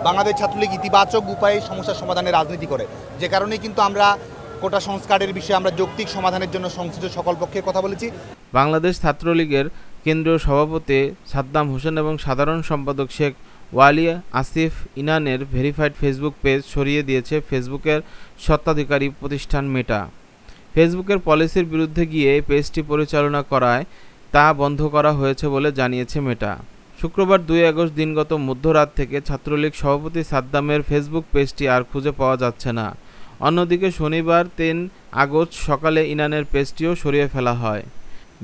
বাংলাদেশ ছাত্রলীগ ইতিবাচক উপায়ে সমস্যার সমাধানের রাজনীতি করে, যে কারণে কিন্তু আমরা কোটা সংস্কারের বিষয়ে আমরা যৌক্তিক সমাধানের জন্য সংশ্লিষ্ট সকল পক্ষের কথা বলেছি। বাংলাদেশ ছাত্রলীগের কেন্দ্রীয় সভাপতি সাদ্দাম হোসেন এবং সাধারণ সম্পাদক শেখ ওয়ালি আসিফ ইনানের ভেরিফাইড ফেসবুক পেজ সরিয়ে দিয়েছে ফেসবুকের স্বত্বাধিকারী প্রতিষ্ঠান মেটা। ফেসবুকের পলিসির বিরুদ্ধে গিয়ে পেজটি পরিচালনা করায় তা বন্ধ করা হয়েছে বলে জানিয়েছে মেটা। শুক্রবার 2 আগস্ট দিনগত মধ্যরাত থেকে ছাত্রলীগ সভাপতি সাদ্দামের ফেসবুক পেজটি আর খুঁজে পাওয়া যাচ্ছে না। অন্যদিকে শনিবার 3 আগস্ট সকালে ইনানের পেজটিও সরিয়ে ফেলা হয়।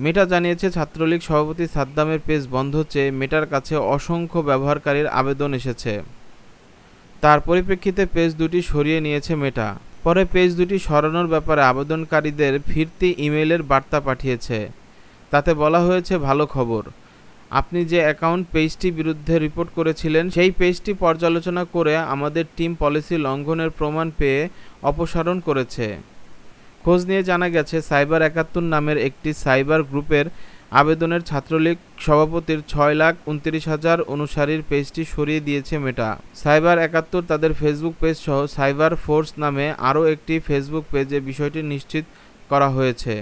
মেটা জানিয়েছে ছাত্রলীগ সভাপতি সাদ্দামের পেজ বন্ধ চেয়ে মেটার কাছে অসংখ্য ব্যবহারকারীর আবেদন এসেছে। তার পরিপ্রেক্ষিতে পেজ দুটি সরিয়ে নিয়েছে মেটা। পরে পেজ দুটি সরানোর ব্যাপারে আবেদনকারীদের ফিরতি ইমেইলের বার্তা পাঠিয়েছে। তাতে বলা হয়েছে, ভালো খবর, আপনি যে অ্যাকাউন্ট পেজটি বিরুদ্ধে রিপোর্ট করেছিলেন সেই পেজটি পর্যালোচনা করে আমাদের টিম পলিসি লঙ্ঘনের প্রমাণ পেয়ে অপসারণ করেছে। খোঁজ নিয়ে জানা গেছে, সাইবার ৭১ নামের একটি সাইবার গ্রুপের আবেদনের ছাত্রলীগ সভাপতির ৬,২৯,০০০ অনুসারীর পেজটি সরিয়ে দিয়েছে মেটা। সাইবার ৭১ তাদের ফেসবুক পেজ সহ সাইবার ফোর্স নামে আরও একটি ফেসবুক পেজে বিষয়টি নিশ্চিত করা হয়েছে।